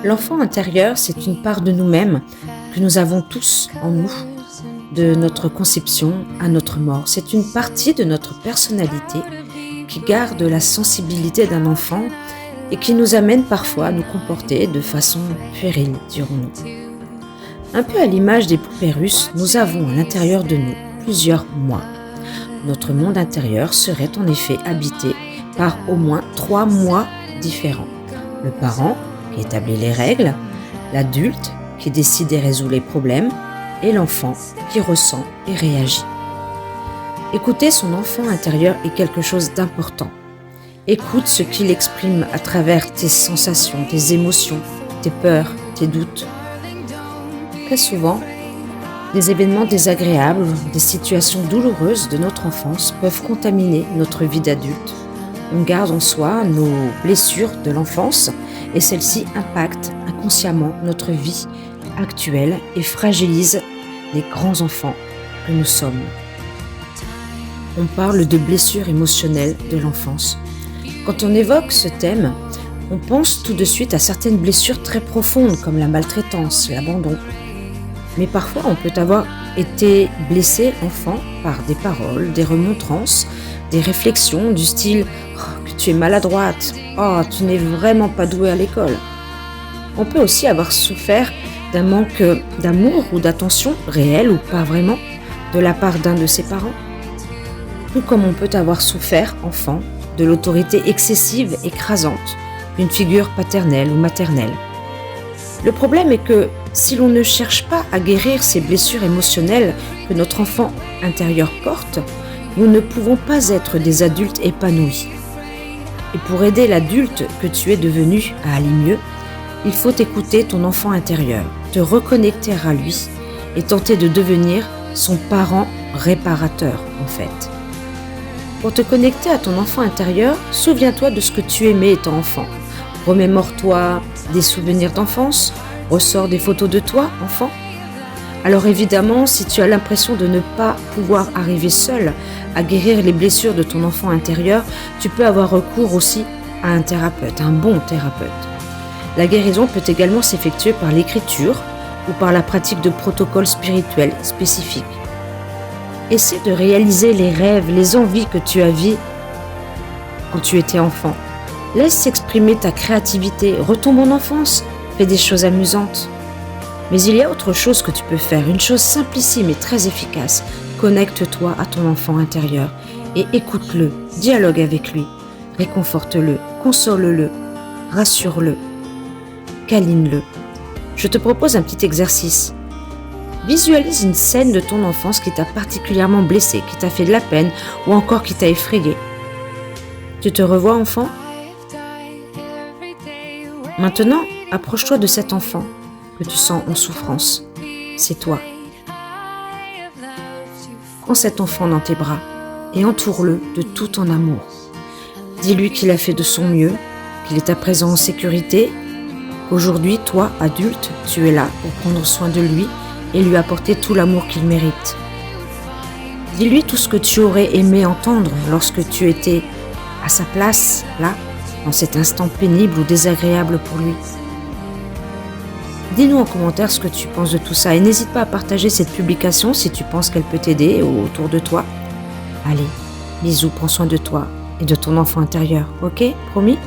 L'enfant intérieur, c'est une part de nous-mêmes que nous avons tous en nous, de notre conception à notre mort. C'est une partie de notre personnalité qui garde la sensibilité d'un enfant et qui nous amène parfois à nous comporter de façon puérile, dirons-nous. Un peu à l'image des poupées russes, nous avons à l'intérieur de nous plusieurs moi. Notre monde intérieur serait en effet habité par au moins 3 moi différents. Le parent qui établit les règles, l'adulte qui décide et résout les problèmes, et l'enfant qui ressent et réagit. Écouter son enfant intérieur est quelque chose d'important. Écoute ce qu'il exprime à travers tes sensations, tes émotions, tes peurs, tes doutes. Très souvent, des événements désagréables, des situations douloureuses de notre enfance peuvent contaminer notre vie d'adulte. On garde en soi nos blessures de l'enfance et celles-ci impactent inconsciemment notre vie actuelle et fragilisent les grands enfants que nous sommes. On parle de blessures émotionnelles de l'enfance. Quand on évoque ce thème, on pense tout de suite à certaines blessures très profondes comme la maltraitance, l'abandon. Mais parfois on peut avoir été blessé enfant par des paroles, des remontrances, des réflexions du style « Oh, que tu es maladroite, oh, tu n'es vraiment pas douée à l'école ». On peut aussi avoir souffert d'un manque d'amour ou d'attention, réel ou pas vraiment, de la part d'un de ses parents. Tout comme on peut avoir souffert, enfant, de l'autorité excessive, écrasante, d'une figure paternelle ou maternelle. Le problème est que si l'on ne cherche pas à guérir ces blessures émotionnelles que notre enfant intérieur porte, nous ne pouvons pas être des adultes épanouis. Et pour aider l'adulte que tu es devenu à aller mieux, il faut écouter ton enfant intérieur, te reconnecter à lui et tenter de devenir son parent réparateur en fait. Pour te connecter à ton enfant intérieur, souviens-toi de ce que tu aimais étant enfant. Remémore-toi des souvenirs d'enfance, ressors des photos de toi, enfant. Alors évidemment, si tu as l'impression de ne pas pouvoir arriver seul à guérir les blessures de ton enfant intérieur, tu peux avoir recours aussi à un thérapeute, un bon thérapeute. La guérison peut également s'effectuer par l'écriture ou par la pratique de protocoles spirituels spécifiques. Essaie de réaliser les rêves, les envies que tu aviez quand tu étais enfant. Laisse s'exprimer ta créativité, retombe en enfance, fais des choses amusantes. Mais il y a autre chose que tu peux faire, une chose simplissime et très efficace. Connecte-toi à ton enfant intérieur et écoute-le, dialogue avec lui, réconforte-le, console-le, rassure-le, câline-le. Je te propose un petit exercice. Visualise une scène de ton enfance qui t'a particulièrement blessé, qui t'a fait de la peine ou encore qui t'a effrayé. Tu te revois, enfant ? Maintenant, approche-toi de cet enfant que tu sens en souffrance. C'est toi. Prends cet enfant dans tes bras et entoure-le de tout ton amour. Dis-lui qu'il a fait de son mieux, qu'il est à présent en sécurité, qu'aujourd'hui, toi, adulte, tu es là pour prendre soin de lui et lui apporter tout l'amour qu'il mérite. Dis-lui tout ce que tu aurais aimé entendre lorsque tu étais à sa place, là, dans cet instant pénible ou désagréable pour lui. Dis-nous en commentaire ce que tu penses de tout ça et n'hésite pas à partager cette publication si tu penses qu'elle peut t'aider autour de toi. Allez, bisous, prends soin de toi et de ton enfant intérieur, ok? Promis?